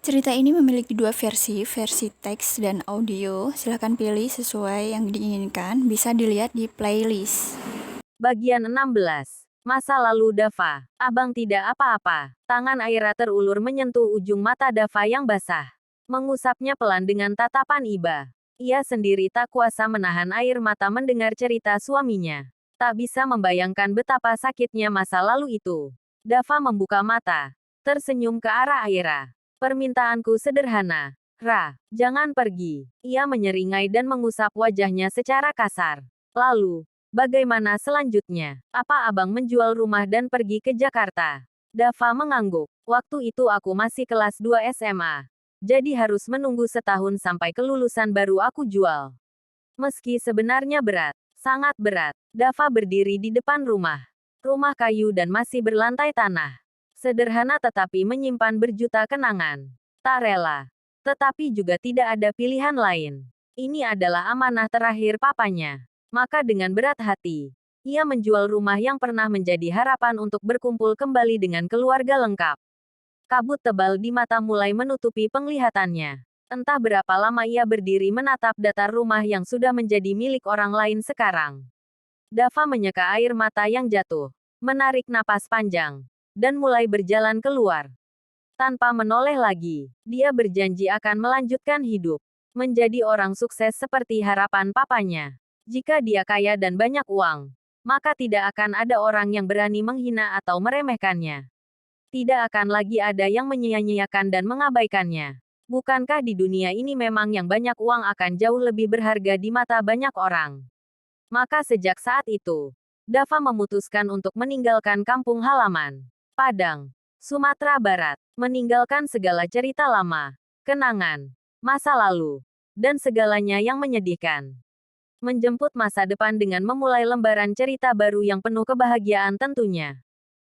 Cerita ini memiliki dua versi teks dan audio. Silahkan pilih sesuai yang diinginkan, bisa dilihat di playlist. Bagian 16. Masa lalu Dava. Abang tidak apa-apa. Tangan Aira terulur menyentuh ujung mata Dava yang basah. Mengusapnya pelan dengan tatapan iba. Ia sendiri tak kuasa menahan air mata mendengar cerita suaminya. Tak bisa membayangkan betapa sakitnya masa lalu itu. Dava membuka mata. Tersenyum ke arah Aira. Permintaanku sederhana. Ra, jangan pergi. Ia menyeringai dan mengusap wajahnya secara kasar. Lalu, bagaimana selanjutnya? Apa abang menjual rumah dan pergi ke Jakarta? Dava mengangguk. Waktu itu aku masih kelas 2 SMA. Jadi harus menunggu setahun sampai kelulusan baru aku jual. Meski sebenarnya berat, sangat berat. Dava berdiri di depan rumah. Rumah kayu dan masih berlantai tanah. Sederhana tetapi menyimpan berjuta kenangan. Tak rela. Tetapi juga tidak ada pilihan lain. Ini adalah amanah terakhir papanya. Maka dengan berat hati, ia menjual rumah yang pernah menjadi harapan untuk berkumpul kembali dengan keluarga lengkap. Kabut tebal di mata mulai menutupi penglihatannya. Entah berapa lama ia berdiri menatap datar rumah yang sudah menjadi milik orang lain sekarang. Dava menyeka air mata yang jatuh, menarik napas panjang, dan mulai berjalan keluar. Tanpa menoleh lagi, dia berjanji akan melanjutkan hidup. Menjadi orang sukses seperti harapan papanya. Jika dia kaya dan banyak uang, maka tidak akan ada orang yang berani menghina atau meremehkannya. Tidak akan lagi ada yang menyia-nyiakan dan mengabaikannya. Bukankah di dunia ini memang yang banyak uang akan jauh lebih berharga di mata banyak orang? Maka sejak saat itu, Dava memutuskan untuk meninggalkan kampung halaman. Padang, Sumatera Barat, meninggalkan segala cerita lama, kenangan, masa lalu, dan segalanya yang menyedihkan. Menjemput masa depan dengan memulai lembaran cerita baru yang penuh kebahagiaan tentunya.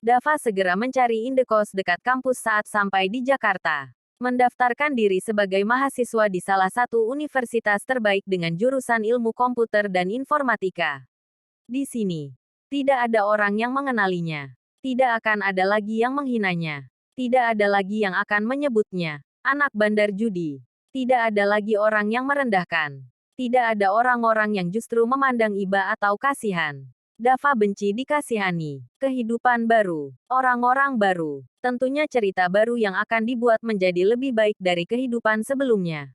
Dava segera mencari indekos dekat kampus saat sampai di Jakarta. Mendaftarkan diri sebagai mahasiswa di salah satu universitas terbaik dengan jurusan ilmu komputer dan informatika. Di sini, tidak ada orang yang mengenalinya. Tidak akan ada lagi yang menghinanya. Tidak ada lagi yang akan menyebutnya anak bandar judi. Tidak ada lagi orang yang merendahkan. Tidak ada orang-orang yang justru memandang iba atau kasihan. Dava benci dikasihani. Kehidupan baru. Orang-orang baru. Tentunya cerita baru yang akan dibuat menjadi lebih baik dari kehidupan sebelumnya.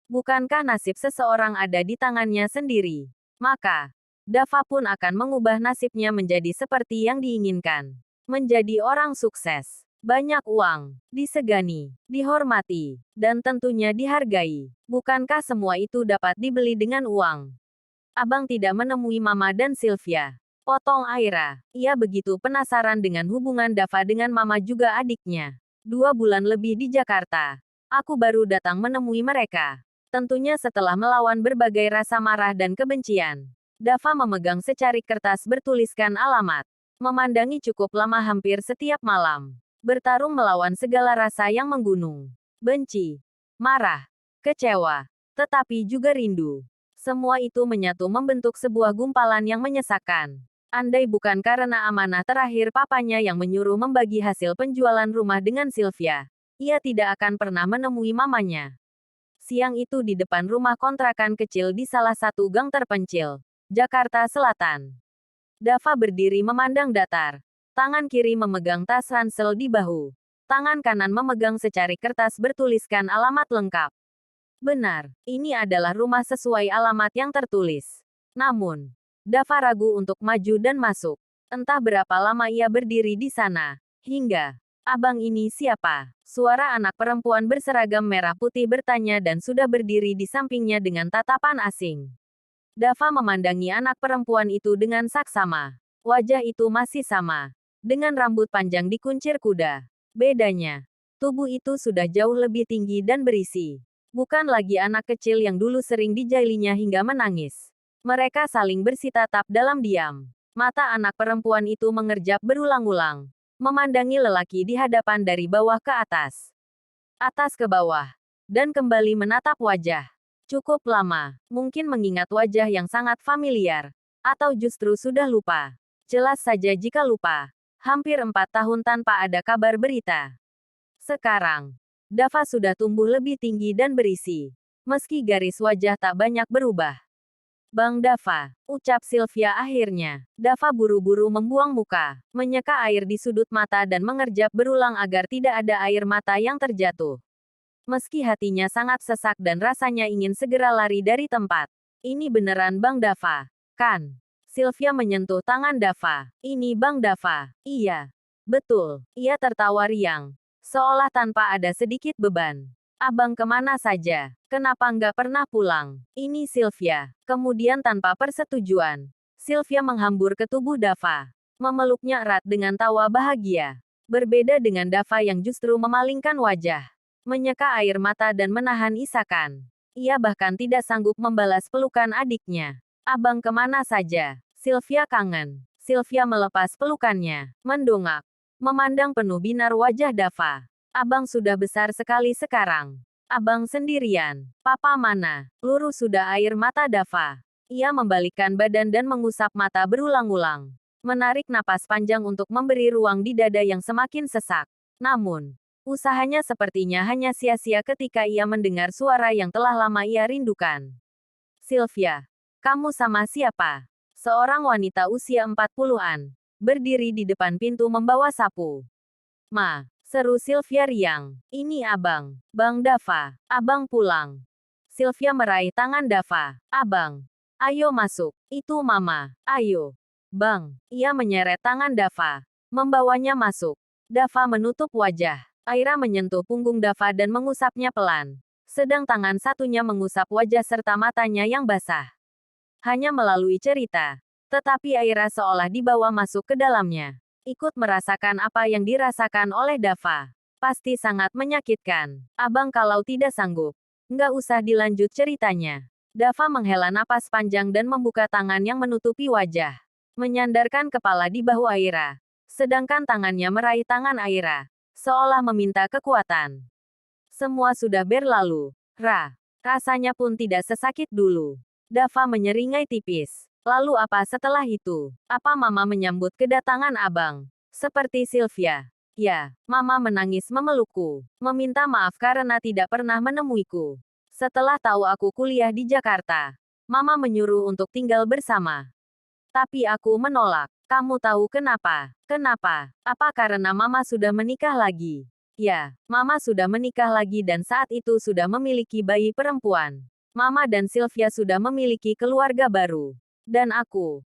Bukankah nasib seseorang ada di tangannya sendiri? Maka, Dava pun akan mengubah nasibnya menjadi seperti yang diinginkan. Menjadi orang sukses. Banyak uang. Disegani. Dihormati. Dan tentunya dihargai. Bukankah semua itu dapat dibeli dengan uang? Abang tidak menemui Mama dan Sylvia. Potong Aira. Ia begitu penasaran dengan hubungan Dava dengan Mama juga adiknya. 2 bulan lebih di Jakarta. Aku baru datang menemui mereka. Tentunya setelah melawan berbagai rasa marah dan kebencian. Dava memegang secarik kertas bertuliskan alamat. Memandangi cukup lama hampir setiap malam. Bertarung melawan segala rasa yang menggunung. Benci. Marah. Kecewa. Tetapi juga rindu. Semua itu menyatu membentuk sebuah gumpalan yang menyesakkan. Andai bukan karena amanah terakhir papanya yang menyuruh membagi hasil penjualan rumah dengan Sylvia, ia tidak akan pernah menemui mamanya. Siang itu di depan rumah kontrakan kecil di salah satu gang terpencil, Jakarta Selatan. Dava berdiri memandang datar. Tangan kiri memegang tas ransel di bahu. Tangan kanan memegang secarik kertas bertuliskan alamat lengkap. Benar, ini adalah rumah sesuai alamat yang tertulis. Namun, Dava ragu untuk maju dan masuk. Entah berapa lama ia berdiri di sana. Hingga, abang ini siapa? Suara anak perempuan berseragam merah putih bertanya dan sudah berdiri di sampingnya dengan tatapan asing. Dava memandangi anak perempuan itu dengan saksama. Wajah itu masih sama. Dengan rambut panjang dikuncir kuda. Bedanya, tubuh itu sudah jauh lebih tinggi dan berisi. Bukan lagi anak kecil yang dulu sering dijailinya hingga menangis. Mereka saling bersitatap dalam diam. Mata anak perempuan itu mengerjap berulang-ulang. Memandangi lelaki di hadapan dari bawah ke atas. Atas ke bawah. Dan kembali menatap wajah. Cukup lama. Mungkin mengingat wajah yang sangat familiar. Atau justru sudah lupa. Jelas saja jika lupa. Hampir 4 tahun tanpa ada kabar berita. Sekarang, Dava sudah tumbuh lebih tinggi dan berisi. Meski garis wajah tak banyak berubah. Bang Dava, ucap Sylvia akhirnya. Dava buru-buru membuang muka, menyeka air di sudut mata dan mengerjap berulang agar tidak ada air mata yang terjatuh. Meski hatinya sangat sesak dan rasanya ingin segera lari dari tempat. Ini beneran Bang Dava, kan? Sylvia menyentuh tangan Dava. Ini Bang Dava. Iya. Betul. Ia tertawa riang. Seolah tanpa ada sedikit beban. Abang kemana saja? Kenapa nggak pernah pulang? Ini Sylvia. Kemudian tanpa persetujuan, Sylvia menghambur ke tubuh Dava. Memeluknya erat dengan tawa bahagia. Berbeda dengan Dava yang justru memalingkan wajah. Menyeka air mata dan menahan isakan. Ia bahkan tidak sanggup membalas pelukan adiknya. Abang kemana saja? Sylvia kangen. Sylvia melepas pelukannya, mendongak. Memandang penuh binar wajah Dava. Abang sudah besar sekali sekarang. Abang sendirian. Papa mana? Luruh sudah air mata Dava. Ia membalikkan badan dan mengusap mata berulang-ulang. Menarik napas panjang untuk memberi ruang di dada yang semakin sesak. Namun, usahanya sepertinya hanya sia-sia ketika ia mendengar suara yang telah lama ia rindukan. Sylvia. Kamu sama siapa? Seorang wanita usia 40-an. Berdiri di depan pintu membawa sapu. Ma, seru Sylvia riang. Ini abang. Bang Dava. Abang pulang. Sylvia meraih tangan Dava. Abang. Ayo masuk. Itu mama. Ayo. Bang. Ia menyeret tangan Dava. Membawanya masuk. Dava menutup wajah. Aira menyentuh punggung Dava dan mengusapnya pelan. Sedang tangan satunya mengusap wajah serta matanya yang basah. Hanya melalui cerita. Tetapi Aira seolah dibawa masuk ke dalamnya. Ikut merasakan apa yang dirasakan oleh Dava. Pasti sangat menyakitkan. Abang kalau tidak sanggup, nggak usah dilanjut ceritanya. Dava menghela napas panjang dan membuka tangan yang menutupi wajah. Menyandarkan kepala di bahu Aira. Sedangkan tangannya meraih tangan Aira. Seolah meminta kekuatan. Semua sudah berlalu. Rasanya pun tidak sesakit dulu. Dava menyeringai tipis. Lalu apa setelah itu? Apa mama menyambut kedatangan abang? Seperti Sylvia. Ya, mama menangis memelukku. Meminta maaf karena tidak pernah menemuiku. Setelah tahu aku kuliah di Jakarta, mama menyuruh untuk tinggal bersama. Tapi aku menolak. Kamu tahu kenapa? Kenapa? Apa karena mama sudah menikah lagi? Ya, mama sudah menikah lagi dan saat itu sudah memiliki bayi perempuan. Mama dan Sylvia sudah memiliki keluarga baru. Dan aku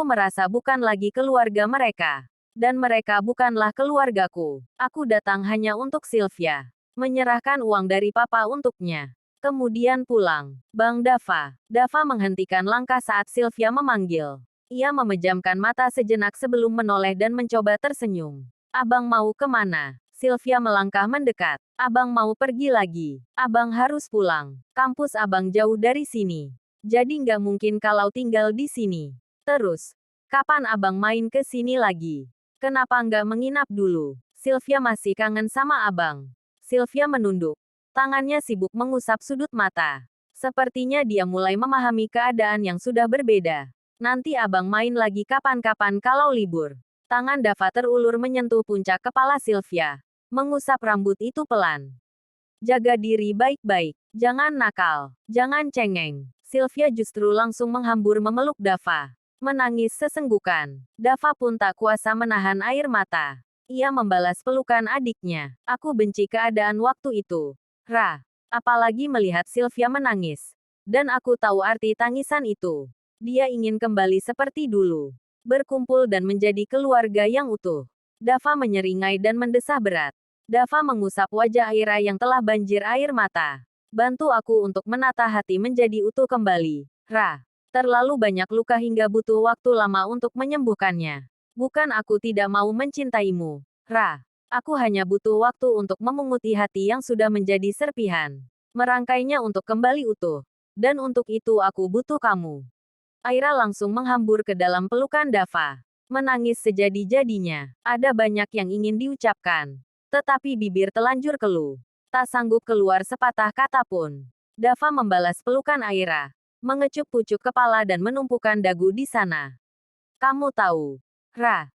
merasa bukan lagi keluarga mereka. Dan mereka bukanlah keluargaku. Aku datang hanya untuk Sylvia. Menyerahkan uang dari papa untuknya. Kemudian pulang. Bang Dava. Dava menghentikan langkah saat Sylvia memanggil. Ia memejamkan mata sejenak sebelum menoleh dan mencoba tersenyum. Abang mau kemana? Sylvia melangkah mendekat. Abang mau pergi lagi. Abang harus pulang. Kampus abang jauh dari sini. Jadi nggak mungkin kalau tinggal di sini. Terus, kapan abang main ke sini lagi? Kenapa nggak menginap dulu? Sylvia masih kangen sama abang. Sylvia menunduk. Tangannya sibuk mengusap sudut mata. Sepertinya dia mulai memahami keadaan yang sudah berbeda. Nanti abang main lagi kapan-kapan kalau libur. Tangan Dava terulur menyentuh puncak kepala Sylvia. Mengusap rambut itu pelan. Jaga diri baik-baik. Jangan nakal. Jangan cengeng. Sylvia justru langsung menghambur memeluk Dava. Menangis sesenggukan. Dava pun tak kuasa menahan air mata. Ia membalas pelukan adiknya. Aku benci keadaan waktu itu. Apalagi melihat Sylvia menangis. Dan aku tahu arti tangisan itu. Dia ingin kembali seperti dulu. Berkumpul dan menjadi keluarga yang utuh. Dava menyeringai dan mendesah berat. Dava mengusap wajah Aira yang telah banjir air mata. Bantu aku untuk menata hati menjadi utuh kembali. Terlalu banyak luka hingga butuh waktu lama untuk menyembuhkannya. Bukan aku tidak mau mencintaimu. Aku hanya butuh waktu untuk memunguti hati yang sudah menjadi serpihan. Merangkainya untuk kembali utuh. Dan untuk itu aku butuh kamu. Aira langsung menghambur ke dalam pelukan Dava. Menangis sejadi-jadinya. Ada banyak yang ingin diucapkan. Tetapi bibir telanjur keluh. Tak sanggup keluar sepatah kata pun. Dava membalas pelukan Aira. Mengecup pucuk kepala dan menumpukan dagu di sana. Kamu tahu.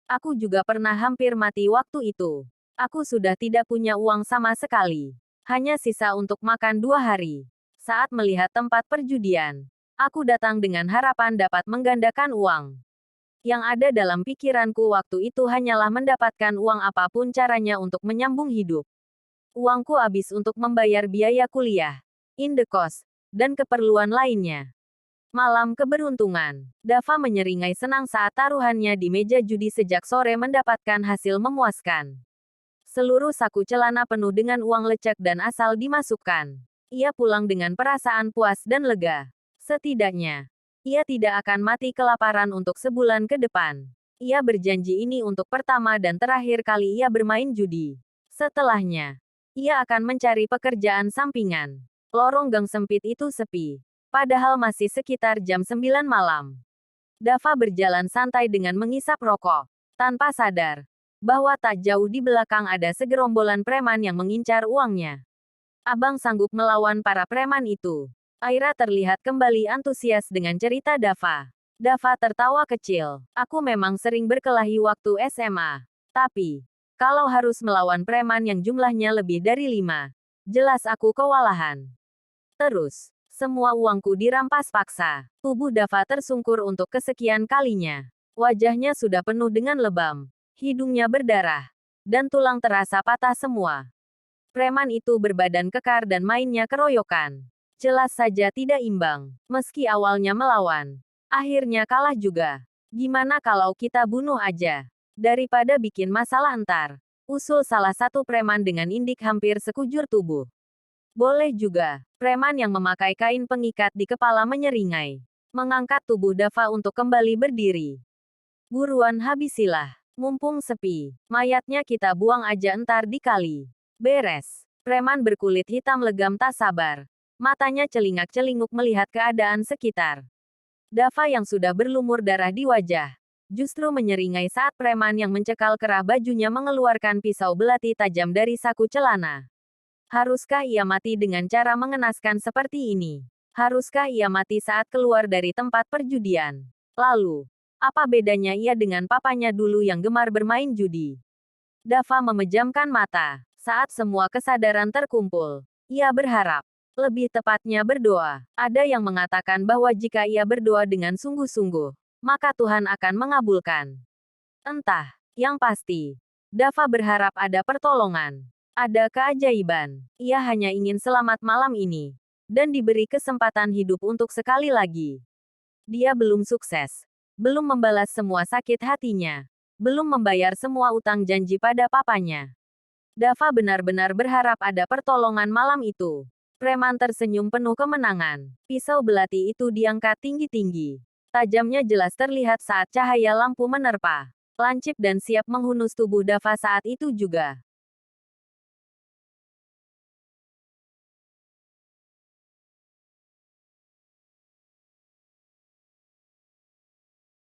Aku juga pernah hampir mati waktu itu. Aku sudah tidak punya uang sama sekali. Hanya sisa untuk makan 2 hari. Saat melihat tempat perjudian, aku datang dengan harapan dapat menggandakan uang. Yang ada dalam pikiranku waktu itu hanyalah mendapatkan uang apapun caranya untuk menyambung hidup. Uangku habis untuk membayar biaya kuliah, indekos, dan keperluan lainnya. Malam keberuntungan. Dava menyeringai senang saat taruhannya di meja judi sejak sore mendapatkan hasil memuaskan. Seluruh saku celana penuh dengan uang lecek dan asal dimasukkan. Ia pulang dengan perasaan puas dan lega. Setidaknya, ia tidak akan mati kelaparan untuk sebulan ke depan. Ia berjanji ini untuk pertama dan terakhir kali ia bermain judi. Setelahnya, ia akan mencari pekerjaan sampingan. Lorong gang sempit itu sepi. Padahal masih sekitar jam 9 malam. Dava berjalan santai dengan mengisap rokok. Tanpa sadar bahwa tak jauh di belakang ada segerombolan preman yang mengincar uangnya. Abang sanggup melawan para preman itu. Aira terlihat kembali antusias dengan cerita Dava. Dava tertawa kecil. Aku memang sering berkelahi waktu SMA. Tapi, kalau harus melawan preman yang jumlahnya lebih dari 5, jelas aku kewalahan. Terus, semua uangku dirampas paksa. Tubuh Dava tersungkur untuk kesekian kalinya. Wajahnya sudah penuh dengan lebam. Hidungnya berdarah. Dan tulang terasa patah semua. Preman itu berbadan kekar dan mainnya keroyokan. Jelas saja tidak imbang. Meski awalnya melawan, akhirnya kalah juga. Gimana kalau kita bunuh aja? Daripada bikin masalah entar. Usul salah satu preman dengan indik hampir sekujur tubuh. Boleh juga. Preman yang memakai kain pengikat di kepala menyeringai. Mengangkat tubuh Dava untuk kembali berdiri. Buruan habisilah. Mumpung sepi. Mayatnya kita buang aja entar di kali. Beres. Preman berkulit hitam legam tak sabar. Matanya celingak-celinguk melihat keadaan sekitar. Dava yang sudah berlumur darah di wajah, justru menyeringai saat preman yang mencekal kerah bajunya mengeluarkan pisau belati tajam dari saku celana. Haruskah ia mati dengan cara mengenaskan seperti ini? Haruskah ia mati saat keluar dari tempat perjudian? Lalu, apa bedanya ia dengan papanya dulu yang gemar bermain judi? Dava memejamkan mata. Saat semua kesadaran terkumpul, ia berharap, lebih tepatnya berdoa. Ada yang mengatakan bahwa jika ia berdoa dengan sungguh-sungguh, maka Tuhan akan mengabulkan. Entah, yang pasti, Dava berharap ada pertolongan, ada keajaiban. Ia hanya ingin selamat malam ini, dan diberi kesempatan hidup untuk sekali lagi. Dia belum sukses, belum membalas semua sakit hatinya, belum membayar semua utang janji pada papanya. Dava benar-benar berharap ada pertolongan malam itu. Preman tersenyum penuh kemenangan. Pisau belati itu diangkat tinggi-tinggi. Tajamnya jelas terlihat saat cahaya lampu menerpa. Lancip dan siap menghunus tubuh Dava saat itu juga.